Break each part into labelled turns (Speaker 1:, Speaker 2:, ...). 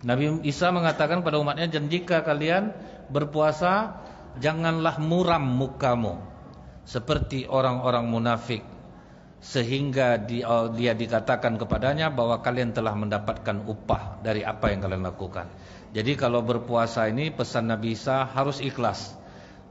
Speaker 1: Nabi Isa mengatakan pada umatnya, dan jika kalian berpuasa, janganlah muram mukamu seperti orang-orang munafik, sehingga dia dikatakan kepadanya bahwa kalian telah mendapatkan upah dari apa yang kalian lakukan. Jadi kalau berpuasa ini, pesan Nabi Isa harus ikhlas.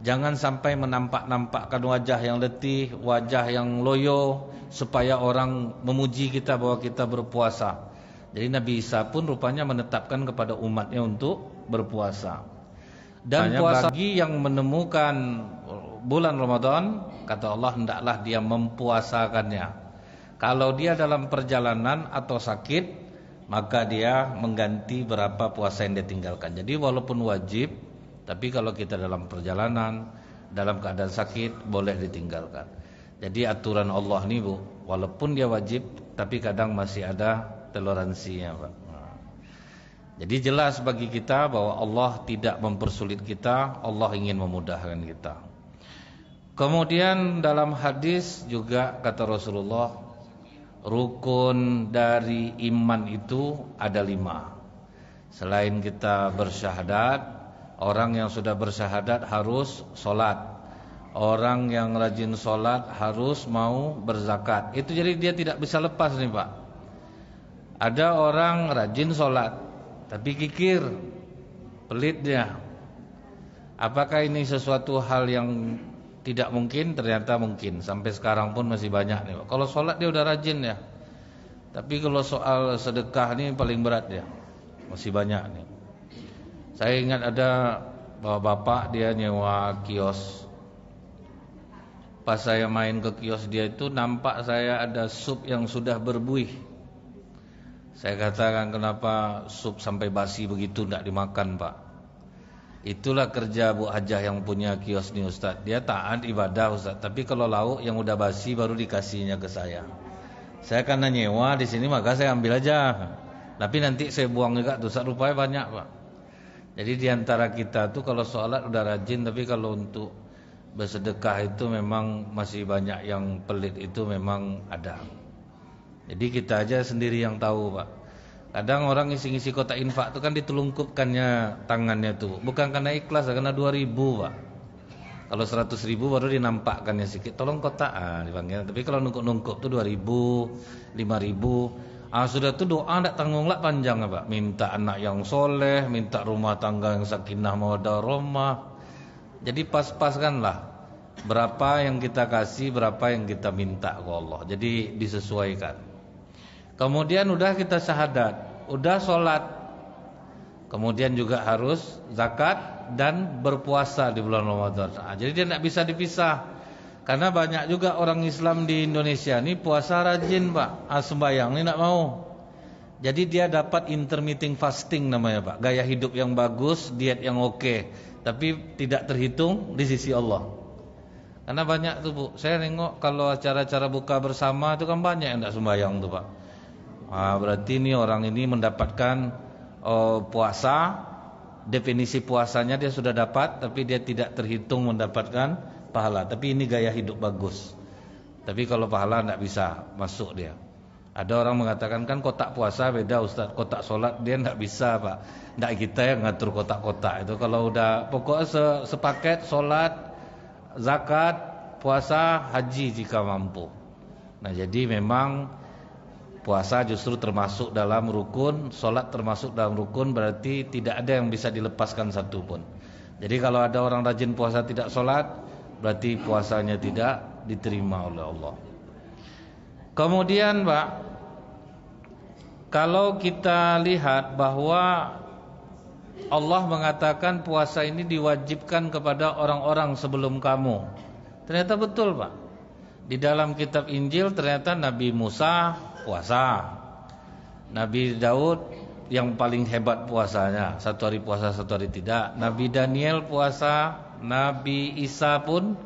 Speaker 1: Jangan sampai menampak-nampakkan wajah yang letih, wajah yang loyo, supaya orang memuji kita bahwa kita berpuasa. Jadi Nabi Isa pun rupanya menetapkan kepada umatnya untuk berpuasa. Dan puasa bagi yang menemukan bulan Ramadan, kata Allah, hendaklah dia mempuasakannya. Kalau dia dalam perjalanan atau sakit, maka dia mengganti berapa puasa yang dia tinggalkan. Jadi walaupun wajib, tapi kalau kita dalam perjalanan, dalam keadaan sakit, boleh ditinggalkan. Jadi aturan Allah nih Bu, walaupun dia wajib, tapi kadang masih ada toleransinya Pak. Jadi jelas bagi kita bahwa Allah tidak mempersulit kita, Allah ingin memudahkan kita. Kemudian dalam hadis juga kata Rasulullah, rukun dari iman itu ada 5. Selain kita bersyahadat, orang yang sudah bersyahadat harus sholat. Orang yang rajin sholat harus mau berzakat. Itu jadi dia tidak bisa lepas nih Pak. Ada orang rajin sholat, tapi kikir, pelit dia. Apakah ini sesuatu hal yang tidak mungkin? Ternyata mungkin. Sampai sekarang pun masih banyak nih Pak. Kalau sholat dia udah rajin ya, tapi kalau soal sedekah ini paling berat dia. Masih banyak nih. Saya ingat ada bapak dia nyewa kios. Pas saya main ke kios dia itu, nampak saya ada sup yang sudah berbuih. Saya katakan, kenapa sup sampai basi begitu tidak dimakan Pak? Itulah kerja Bu Hajah yang punya kios nih Ustaz. Dia taat ibadah Ustaz, tapi kalau lauk yang udah basi baru dikasihnya ke saya. Saya karena nyewa di sini maka saya ambil aja. Tapi nanti saya buang juga tuh Ustaz, rupanya banyak Pak. Jadi diantara kita tuh kalau sholat udah rajin, tapi kalau untuk bersedekah itu memang masih banyak yang pelit, itu memang ada. Jadi kita aja sendiri yang tahu Pak. Kadang orang ngisi-ngisi kotak infak itu kan ditelungkupkannya tangannya tuh, bukan karena ikhlas, karena 2.000 Pak. Kalau 100.000 baru dinampakkannya sedikit, tolong kotak dipanggil. Tapi kalau nungkup-nungkup tuh 2.000, 5.000, sudah tuh doa tidak tanggunglah panjang Pak. Minta anak yang soleh, minta rumah tangga yang sakinah mawaddah warahmah. Jadi pas-paskanlah berapa yang kita kasih, berapa yang kita minta ke Allah. Jadi disesuaikan. Kemudian udah kita syahadat, udah sholat, kemudian juga harus zakat dan berpuasa di bulan Ramadan. Jadi dia tidak bisa dipisah. Karena banyak juga orang Islam di Indonesia ini puasa rajin Pak, sembahyang ini tidak mau. Jadi dia dapat intermittent fasting namanya Pak, gaya hidup yang bagus, diet yang oke, tapi tidak terhitung di sisi Allah. Karena banyak tuh Bu, saya nengok kalau acara-acara buka bersama itu kan banyak yang tidak sembahyang tuh Pak. Berarti ini orang ini mendapatkan puasa, definisi puasanya dia sudah dapat, tapi dia tidak terhitung mendapatkan pahala. Tapi ini gaya hidup bagus. Tapi kalau pahala tidak bisa masuk dia. Ada orang mengatakan kan kotak puasa beda Ustaz, kotak sholat dia tidak bisa Pak. Tidak kita yang ngatur kotak-kotak itu. Kalau udah pokoknya sepaket sholat, zakat, puasa, haji jika mampu. Nah jadi memang puasa justru termasuk dalam rukun, sholat termasuk dalam rukun, berarti tidak ada yang bisa dilepaskan satu pun. Jadi kalau ada orang rajin puasa tidak sholat, berarti puasanya tidak diterima oleh Allah. Kemudian Pak, kalau kita lihat bahwa Allah mengatakan puasa ini diwajibkan kepada orang-orang sebelum kamu, ternyata betul Pak. Di dalam kitab Injil ternyata Nabi Musa puasa, Nabi Daud yang paling hebat puasanya, 1 hari puasa 1 hari tidak. Nabi Daniel puasa, Nabi Isa pun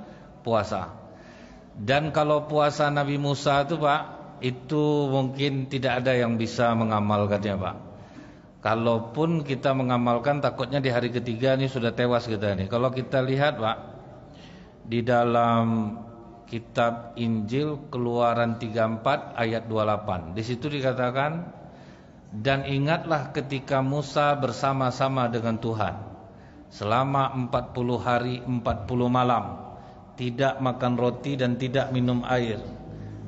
Speaker 1: puasa. Dan kalau puasa Nabi Musa itu Pak, itu mungkin tidak ada yang bisa mengamalkannya Pak. Kalaupun kita mengamalkan, takutnya di hari ketiga ini sudah tewas kita nih. Kalau kita lihat Pak, di dalam kitab Injil Keluaran 34 ayat 28. Di situ dikatakan Dan ingatlah ketika Musa bersama-sama dengan Tuhan selama 40 hari 40 malam, tidak makan roti dan tidak minum air.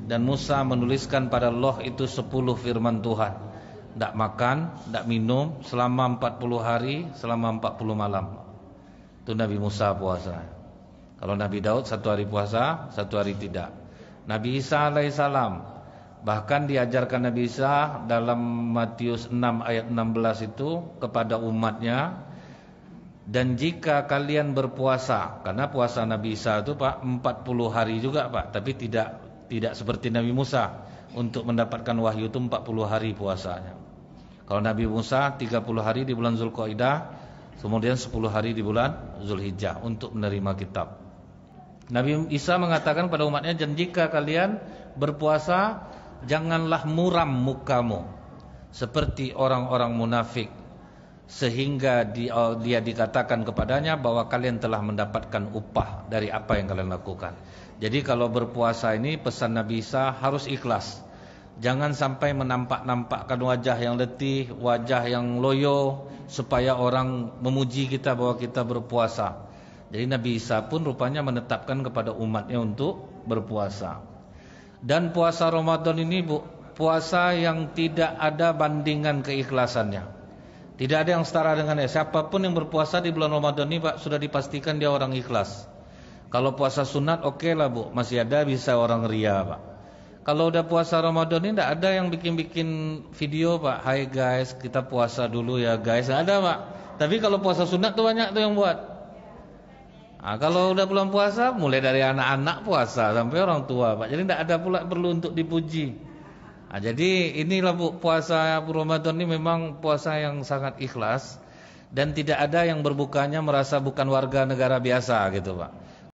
Speaker 1: Dan Musa menuliskan pada loh itu 10 firman Tuhan. Tidak makan, tidak minum selama 40 hari, selama 40 malam. Itu Nabi Musa puasa. Kalau Nabi Daud 1 hari puasa, 1 hari tidak. Nabi Isa alaihissalam, bahkan diajarkan Nabi Isa dalam Matius 6 ayat 16 itu kepada umatnya, dan jika kalian berpuasa, karena puasa Nabi Isa itu Pak 40 hari juga Pak, tapi tidak seperti Nabi Musa untuk mendapatkan wahyu itu 40 hari puasanya. Kalau Nabi Musa 30 hari di bulan Zulqa'dah, kemudian 10 hari di bulan Zulhijjah untuk menerima kitab. Nabi Isa mengatakan pada umatnya, dan jika kalian berpuasa, janganlah muram mukamu seperti orang-orang munafik, sehingga dia dikatakan kepadanya bahwa kalian telah mendapatkan upah dari apa yang kalian lakukan. Jadi kalau berpuasa ini pesan Nabi Isa harus ikhlas. Jangan sampai menampak-nampakkan wajah yang letih, wajah yang loyo, supaya orang memuji kita bahwa kita berpuasa. Jadi Nabi Isa pun rupanya menetapkan kepada umatnya untuk berpuasa. Dan puasa Ramadan ini puasa yang tidak ada bandingan keikhlasannya. Tidak ada yang setara dengannya. Siapapun yang berpuasa di bulan Ramadan ini Pak, sudah dipastikan dia orang ikhlas. Kalau puasa sunat oke lah Bu, masih ada bisa orang ria Pak. Kalau udah puasa Ramadan ini tidak ada yang bikin video Pak, hai guys kita puasa dulu ya guys, tidak ada Pak. Tapi kalau puasa sunat tuh banyak tuh yang buat. Nah, kalau udah bulan puasa, mulai dari anak-anak puasa sampai orang tua Pak. Jadi tidak ada pula perlu untuk dipuji. Nah, jadi inilah Bu, puasa Ramadan ini memang puasa yang sangat ikhlas, dan tidak ada yang berbukanya merasa bukan warga negara biasa gitu Pak.